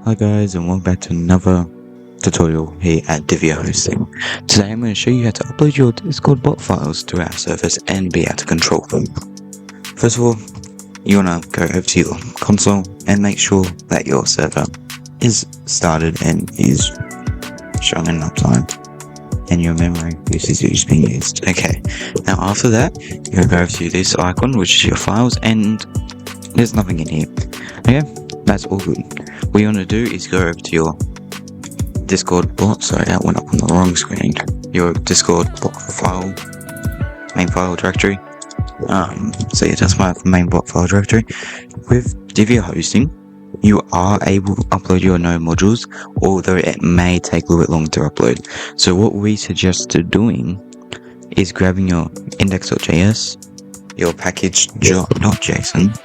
Hi guys, and welcome back to another tutorial here at Diva Hosting. Today I'm going to show you how to upload your Discord bot files to our service and be able to control them. First of all, you want to go over to your console and make sure that your server is started and is showing an uptime and your memory usage is being used. Okay, now after that, you'll go over to this icon, which is your files, and there's nothing in here. Okay, that's all good. What you want to do is go over to your Discord bot. Sorry, that went up on the wrong screen. Your Discord bot file, main file directory. So yeah, that's my main bot file directory. With Diva Hosting, you are able to upload your node modules, although it may take a little bit longer to upload. So what we suggest doing is grabbing your index.js, your package.json,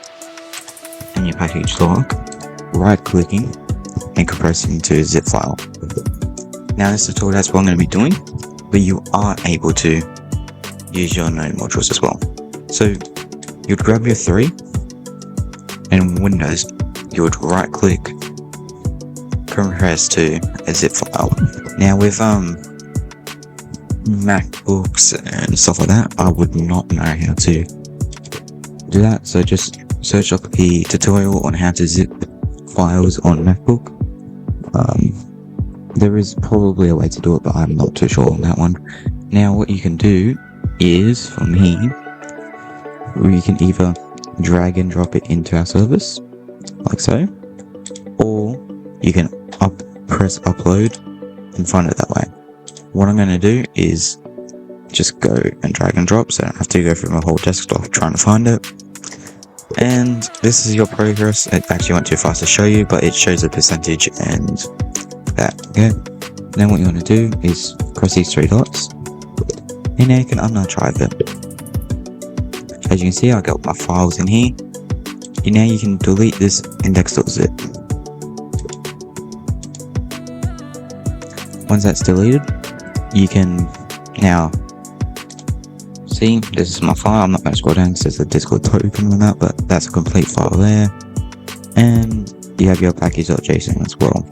and your package log, right-clicking, and compressing to a zip file. Now this tutorial, that's what I'm going to be doing, but you are able to use your node modules as well. So you'd grab your 3, and in Windows, you would right-click, compress to a zip file. Now with MacBooks and stuff like that, I would not know how to do that, so just search up the tutorial on how to zip files on MacBook. There is probably a way to do it, but I'm not too sure on that one. Now what you can do is, for me, you can either drag and drop it into our service, like so, or you can press upload and find it that way. What I'm going to do is just go and drag and drop, so I don't have to go through my whole desktop trying to find it. And this is your progress. It actually went too fast to show you, but it shows the percentage and that. Okay. Then what you want to do is press these 3 dots, and now you can unarchive it. As you can see, I got my files in here. And now you can delete this index.zip. Once that's deleted, you can now see, this is my file. I'm not going to scroll down because there's a Discord token on that, but that's a complete file there. And you have your package.json as well,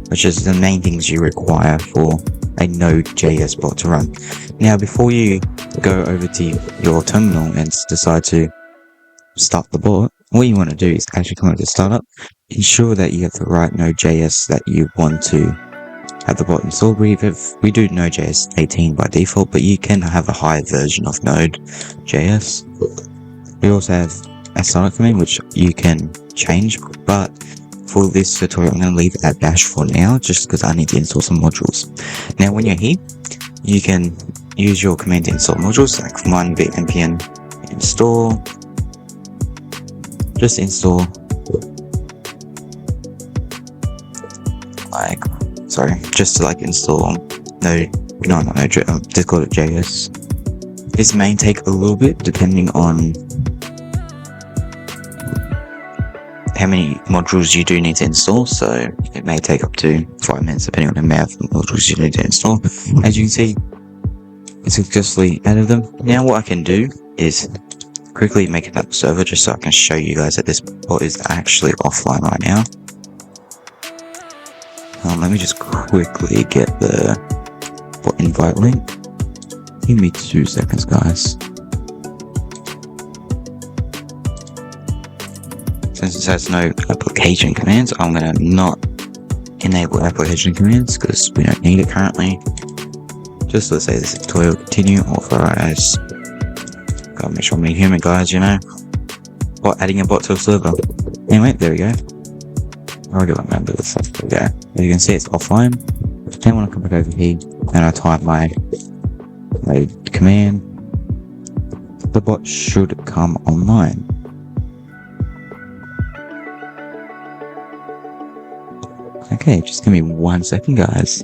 which is the main things you require for a Node.js bot to run. Now, before you go over to your terminal and decide to start the bot, what you want to do is actually come over to startup, ensure that you have the right Node.js that you want to have the bot installed. We do Node.js 18 by default, but you can have a higher version of Node.js. We also have a startup command, which you can change, but for this tutorial, I'm going to leave it at bash for now, just because I need to install some modules. Now, when you're here, you can use your command to install modules, like command npm install. Just install, just to install Discord.js. This may take a little bit, depending on how many modules you do need to install, so it may take up to 5 minutes depending on the amount of modules you need to install. As you can see, it's successfully added them. Now what I can do is quickly make another server just so I can show you guys that this bot is actually offline right now. Let me just quickly get the bot invite link. Give me 2 seconds, guys. Since it has no application commands, I'm going to not enable application commands because we don't need it currently. Just let's say this tutorial continue, authorize. Gotta make sure I'm being human, guys, you know. Or adding a bot to a server. Anyway, there we go. I already remember this stuff. There we go. As you can see, it's offline. Then when I come back over here and I type my command, the bot should come online. Okay, just give me 1 second, guys.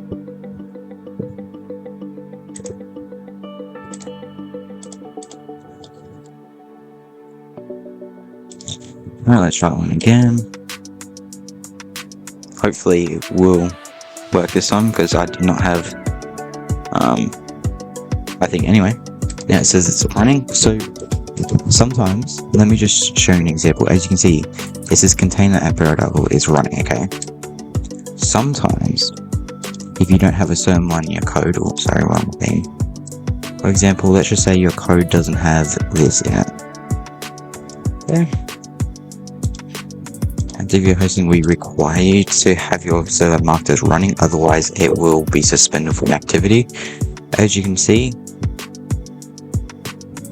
Alright, let's try that one again. Hopefully it will work this time, because I do not have, I think anyway. Yeah, it says it's running, so sometimes, let me just show you an example. As you can see, it says container at Barrel is running, okay? sometimes, if you don't have a certain one in your code, or sorry, wrong thing. For example, let's just say your code doesn't have this in it. Yeah. At Diva Hosting, we require you to have your server marked as running, otherwise it will be suspended from activity. As you can see,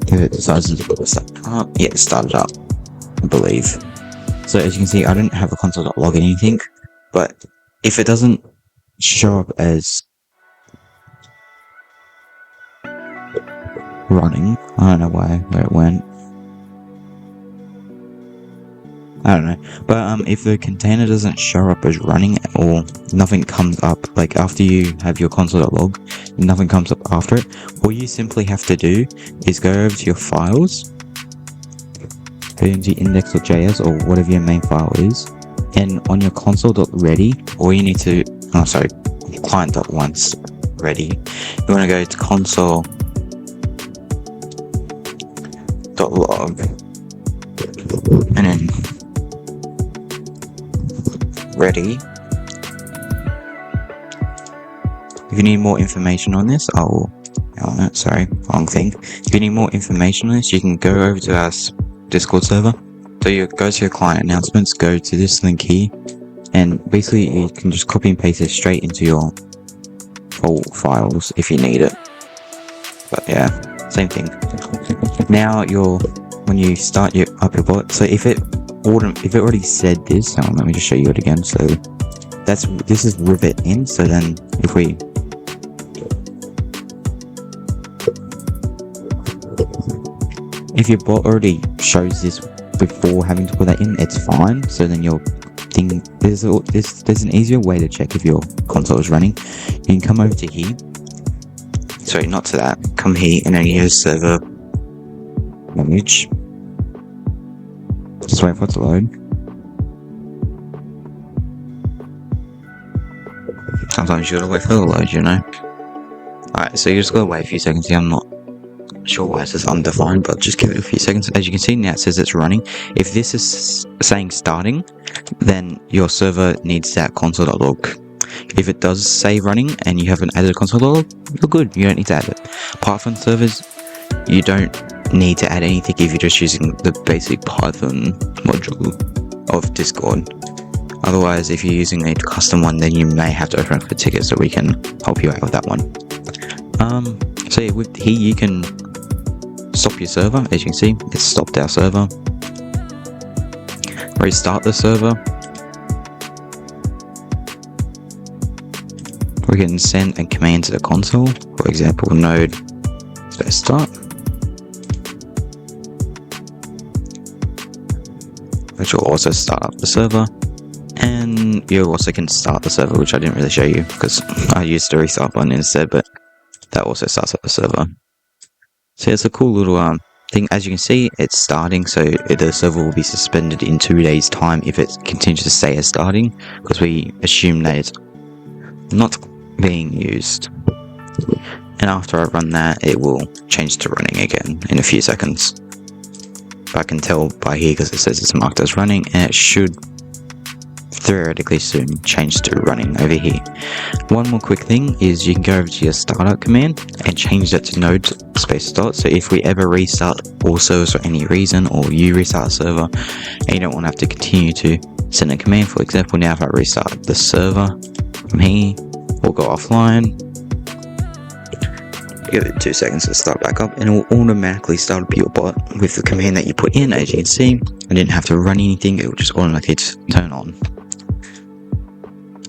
if it decides to start up, yeah, it started up, I believe. So as you can see, I don't have a console.log anything, but if it doesn't show up as running, I don't know where it went. I don't know, but if the container doesn't show up as running or nothing comes up, like after you have your console.log, nothing comes up after it, all you simply have to do is go over to your files, go into index.js or whatever your main file is, and on your console.ready, all you need to, client.once ready, you want to go to console.log and then ready. If you need more information on this, sorry, wrong thing. If you need more information on this, you can go over to our Discord server. So you go to your client announcements, go to this link here, and basically you can just copy and paste it straight into your full files if you need it. But yeah, same thing. Now when you start up your bot, so if it already said this, let me just show you it again. So this is rivet in. So then if your bot already shows this before having to put that in, it's fine. So then your thing, there's an easier way to check if your console is running. You can come over to here. Sorry, not to that. Come here and then use server image. Just wait for it to load. Sometimes you gotta wait for the load, you know. Alright, so you just gotta wait a few seconds here. I'm not sure why it says undefined, but just give it a few seconds. As you can see now, it says it's running. If this is saying starting, then your server needs that console.log. If it does say running and you haven't added a console.log, you're good. You don't need to add it. Python servers, you don't need to add anything if you're just using the basic Python module of Discord. Otherwise, if you're using a custom one, then you may have to open up a ticket so we can help you out with that one. So yeah, with here you can stop your server. As you can see, it's stopped our server. Restart the server. We can send a command to the console. For example, node start, which will also start up the server. And you also can start the server, which I didn't really show you because I used the restart button instead, but that also starts up the server. So it's a cool little thing. As you can see, it's starting, so the server will be suspended in 2 days time if it continues to stay as starting, because we assume that it's not being used. And after I run that, it will change to running again in a few seconds. I can tell by here because it says it's marked as running, and it should theoretically soon change to running over here. One more quick thing is you can go over to your startup command and change that to node space start. So if we ever restart all servers for any reason, or you restart a server and you don't want to have to continue to send a command, for example, now if I restart the server from here, we'll go offline, give it 2 seconds to start back up, and it will automatically start up your bot with the command that you put in. As you can see, I didn't have to run anything, it will just automatically turn on.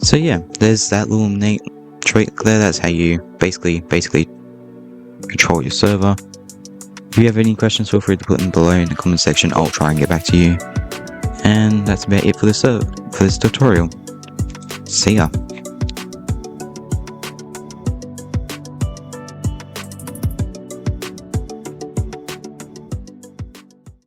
So yeah, there's that little neat trick there. That's how you basically control your server. If you have any questions, feel free to put them below in the comment section. I'll try and get back to you. And that's about it for this tutorial. See ya.